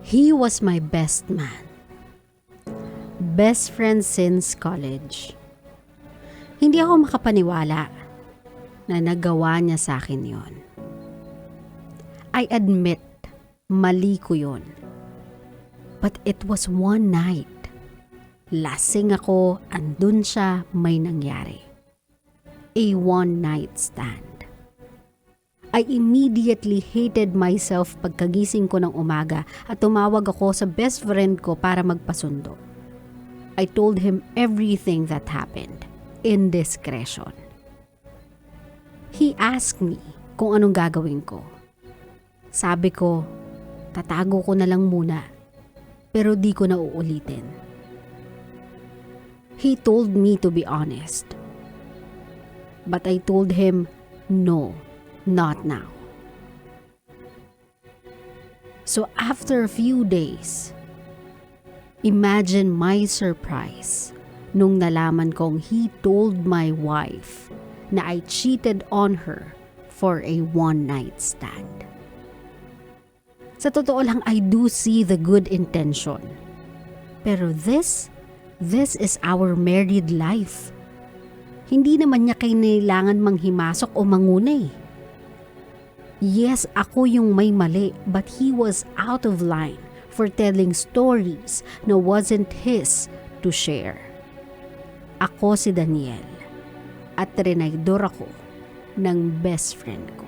He was my best man. Best friend since college. Hindi ako makapaniwala na nagawa niya sa akin yon. I admit, mali ko yon. But it was one night. Lasing ako, andun siya, may nangyari. A one-night stand. I immediately hated myself pagkagising ko ng umaga at tumawag ako sa best friend ko para magpasundo. I told him everything that happened, in discretion. He asked me kung anong gagawin ko. Sabi ko, tatago ko na lang muna, pero di ko na uulitin. He told me to be honest. But I told him, no, not now. So after a few days, imagine my surprise nung nalaman kong he told my wife na I cheated on her for a one-night stand. Sa totoo lang, I do see the good intention. Pero this is our married life. Hindi naman niya kailangan manghimasok o mangunay. Yes, ako yung may mali, but he was out of line for telling stories na wasn't his to share. Ako si Daniel at trinaydor ako ng best friend ko.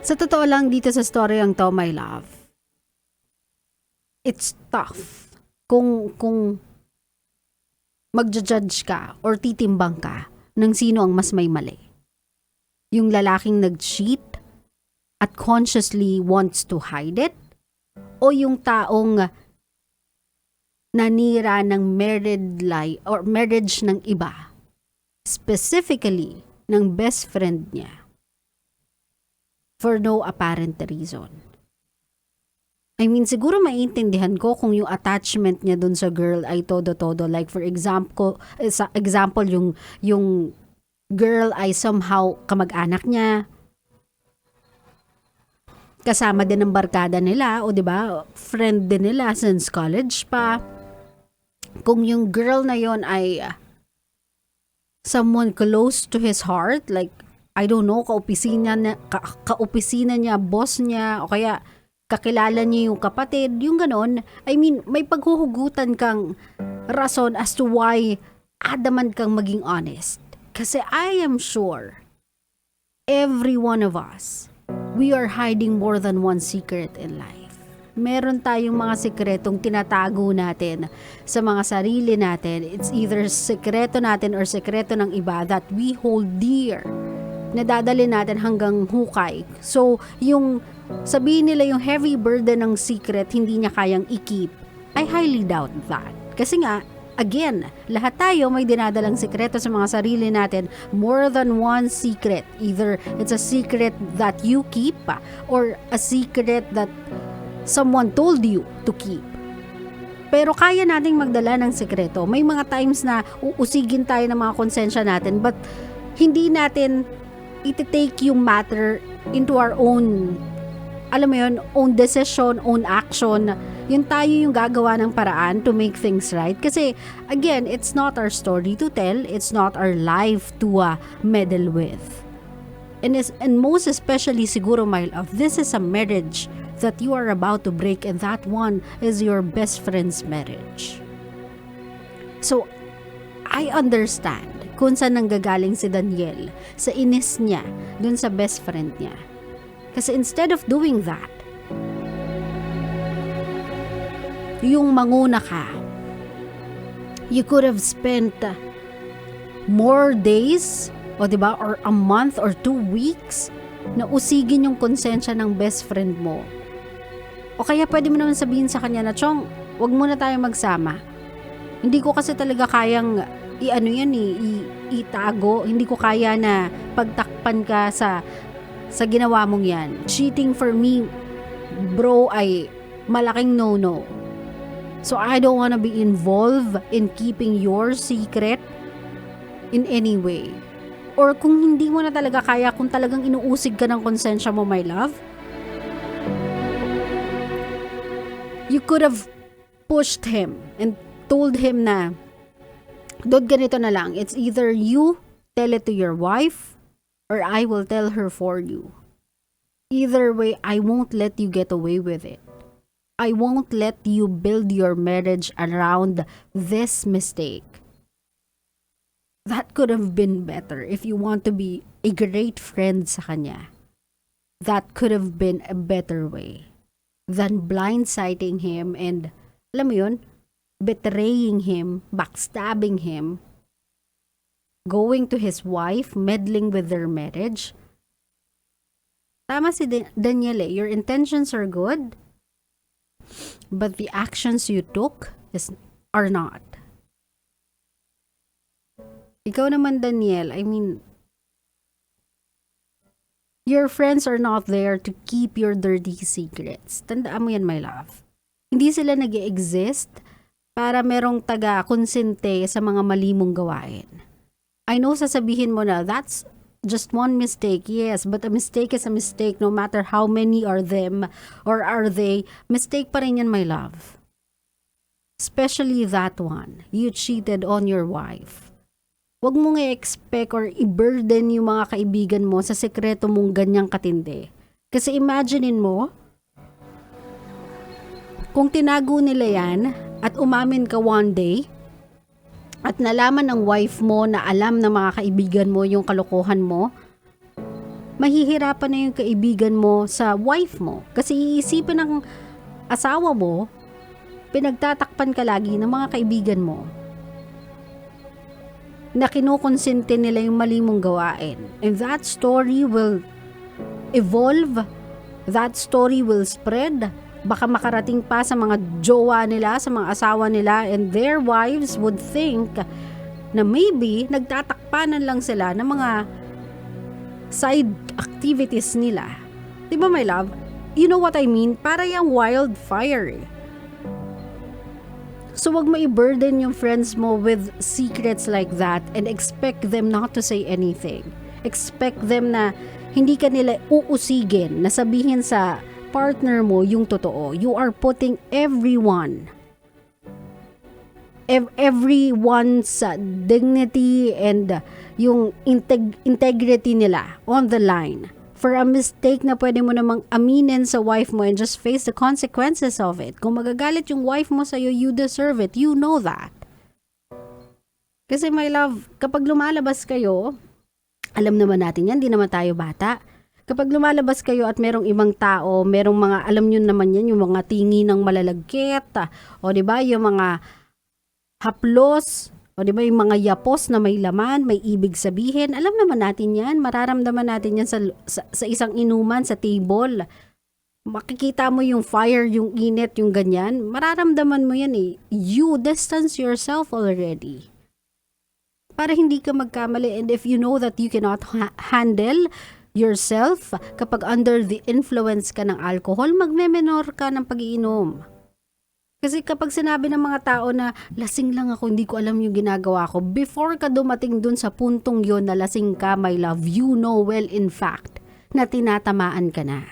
Sa totoo lang dito sa storyang to, my love, it's tough kung magja-judge ka or titimbang ka ng sino ang mas may mali. Yung lalaking nag-cheat at consciously wants to hide it, o yung taong nanira ng married life or marriage ng iba, specifically ng best friend niya, for no apparent reason. I mean, siguro maiintindihan ko kung yung attachment niya dun sa girl ay todo-todo. Like for example, yung girl ay somehow kamag-anak niya, kasama din ng barkada nila, o 'di ba? Friend din nila since college pa. Kung yung girl na yon ay someone close to his heart, like I don't know, kaopisina niya, boss niya, o kaya kakilala niya yung kapatid, yung ganon. I mean, may paghuhugutan kang rason as to why adamant kang maging honest. Kasi I am sure, every one of us, we are hiding more than one secret in life. Meron tayong mga sikretong tinatago natin sa mga sarili natin. It's either sikreto natin or sikreto ng iba that we hold dear, nadadali natin hanggang hukay. So, yung sabihin nila yung heavy burden ng secret, hindi niya kayang i-keep. I highly doubt that. Kasi nga, again, lahat tayo may dinadalang sikreto sa mga sarili natin. More than one secret. Either it's a secret that you keep or a secret that someone told you to keep. Pero kaya nating magdala ng sikreto. May mga times na uusigin tayo ng mga konsensya natin, but hindi natin iti-take yung matter into our own, alam mo yun, own decision, own action. Yun tayo yung gagawa ng paraan to make things right. Kasi, again, it's not our story to tell. It's not our life to meddle with. And most especially, siguro, my love, this is a marriage that you are about to break, and that one is your best friend's marriage. So, I understand kung saan nanggagaling si Daniel sa inis niya dun sa best friend niya. Kasi instead of doing that, yung manguna ka, you could have spent more days, o diba, or a month or 2 weeks na usigin yung konsensya ng best friend mo. O kaya pwede mo naman sabihin sa kanya na, Chong, wag muna tayong magsama. Hindi ko kasi talaga kayang itago. Hindi ko kaya na pagtakpan ka sa ginawa mong yan. Cheating for me, bro, ay malaking no-no. So I don't wanna be involved in keeping your secret. in any way. Or kung hindi mo na talaga kaya, kung talagang inuusig ka ng konsensya mo, my love, you could have pushed him and told him na, "Dude, ganito na lang. It's either you tell it to your wife or I will tell her for you. Either way, I won't let you get away with it. I won't let you build your marriage around this mistake." That could have been better if you want to be a great friend sa kanya. That could have been a better way than blindsiding him and, alam mo yun, betraying him, backstabbing him, going to his wife, meddling with their marriage. Tama si Daniel, your intentions are good, but the actions you took are not. Ikaw naman, Daniel, I mean, your friends are not there to keep your dirty secrets. Tandaan mo yan, my love. Hindi sila nag-exist para merong taga-konsente sa mga mali mong gawain. I know sasabihin mo na, that's just one mistake. Yes, but a mistake is a mistake no matter how many are them or are they. Mistake pa rin yan, my love. Especially that one. You cheated on your wife. Huwag mong i-expect or i-burden yung mga kaibigan mo sa sekreto mong ganyang katindi. Kasi imaginein mo, kung tinago nila yan at umamin ka one day, at nalaman ng wife mo na alam ng mga kaibigan mo yung kalokohan mo, mahihirapan na yung kaibigan mo sa wife mo. Kasi iisipin ng asawa mo, pinagtatakpan ka lagi ng mga kaibigan mo na kinukonsente nila yung mali mong gawain. And that story will evolve, that story will spread, baka makarating pa sa mga jowa nila, sa mga asawa nila, and their wives would think na maybe nagtatakpanan lang sila ng mga side activities nila. Diba, my love? You know what I mean? Para yung wildfire eh. So wag mo i-burden yung friends mo with secrets like that and expect them not to say anything. Expect them na hindi ka nila uusigin na sabihin sa partner mo yung totoo. You are putting everyone's dignity and yung integrity nila on the line for a mistake na pwede mo namang aminin sa wife mo and just face the consequences of it. Kung magagalit yung wife mo sa'yo, you deserve it. You know that. Kasi my love, kapag lumalabas kayo, alam naman natin yan, di naman tayo bata. Kapag lumalabas kayo at merong ibang tao, merong mga, alam nyo naman yan, yung mga tingi ng malalagkit, o diba, yung mga haplos, o diba, yung mga yapos na may laman, may ibig sabihin, alam naman natin yan, mararamdaman natin yan sa isang inuman, sa table. Makikita mo yung fire, yung init, yung ganyan, mararamdaman mo yan eh. You distance yourself already. Para hindi ka magkamali, and if you know that you cannot handle yourself, kapag under the influence ka ng alcohol, magme-menor ka ng pag-iinom. Kasi kapag sinabi ng mga tao na lasing lang ako, hindi ko alam yung ginagawa ko, before ka dumating dun sa puntong yon na lasing ka, my love, you know well in fact na tinatamaan ka na.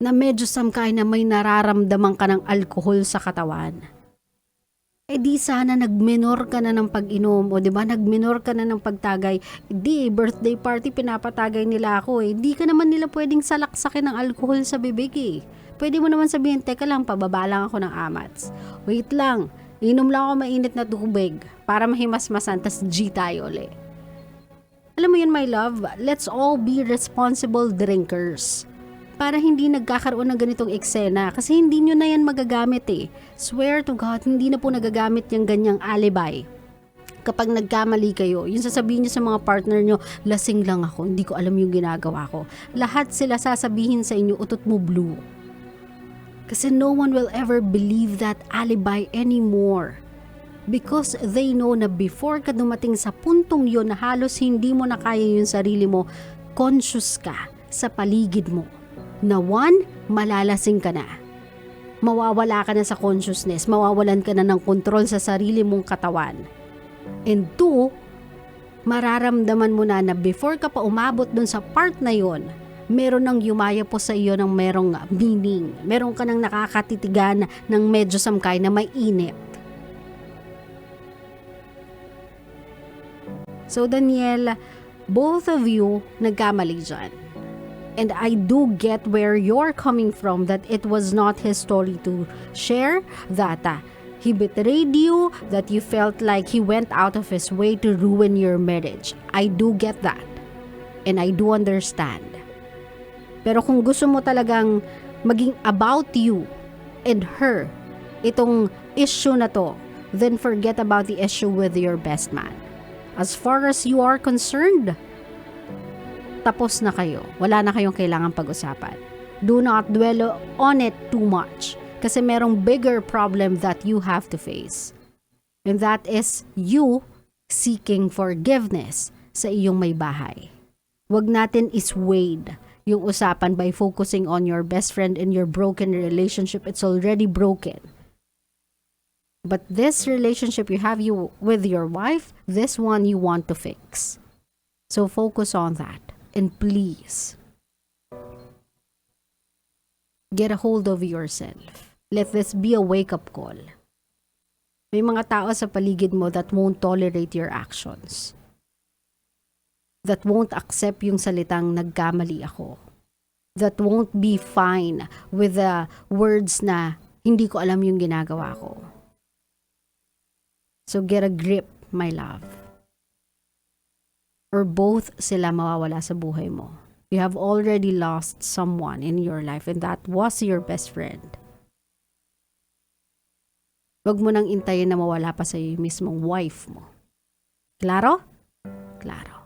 Na medyo samkay na may nararamdaman ka ng alkohol sa katawan. Eh di sana nagmenor ka na ng pag-inom, o diba nagmenor ka na ng pagtagay. Di, birthday party pinapatagay nila ako eh. Di ka naman nila pwedeng salaksakin ng alkohol sa bibig eh. Pwede mo naman sabihin, teka lang, pababa lang ako ng amats. Wait lang, inom lang ako mainit na tubig para mahimasmasan, tas G tayo ulit. Alam mo yun, my love, let's all be responsible drinkers. Para hindi nagkakaroon ng ganitong eksena, kasi hindi nyo na yan magagamit eh. Swear to God, hindi na po nagagamit yung ganyang alibi. Kapag nagkamali kayo, yung sasabihin nyo sa mga partner nyo, lasing lang ako, hindi ko alam yung ginagawa ko. Lahat sila sasabihin sa inyo, utot mo blue. Kasi no one will ever believe that alibi anymore. Because they know na before ka dumating sa puntong yon na halos hindi mo na kaya yung sarili mo, conscious ka sa paligid mo. Na one, malalasing ka na. Mawawala ka na sa consciousness, mawawalan ka na ng kontrol sa sarili mong katawan. And 2, mararamdaman mo na before ka pa umabot dun sa part na yon, meron nang yumaya po sa iyo ng merong meaning. Meron ka nang nakakatitigan ng medyo samkay na may init. So Daniel, both of you nagkamali dyan. And I do get where you're coming from, that it was not his story to share, that he betrayed you, that you felt like he went out of his way to ruin your marriage. I do get that. And I do understand. Pero kung gusto mo talagang maging about you and her, itong issue na to, then forget about the issue with your best man. As far as you are concerned, tapos na kayo. Wala na kayong kailangang pag-usapan. Do not dwell on it too much. Kasi merong bigger problem that you have to face. And that is you seeking forgiveness sa iyong may bahay. Huwag natin iswade yung usapan by focusing on your best friend and your broken relationship. It's already broken. But this relationship you have with your wife, this one you want to fix. So focus on that. And please, get a hold of yourself. Let this be a wake-up call. May mga tao sa paligid mo that won't tolerate your actions. That won't accept yung salitang nagkamali ako. That won't be fine with the words na hindi ko alam yung ginagawa ko. So get a grip, my love. Or both sila mawawala sa buhay mo. You have already lost someone in your life and that was your best friend. Huwag mo nang intayin na mawala pa sa iyo yung mismong wife mo. Klaro? Klaro.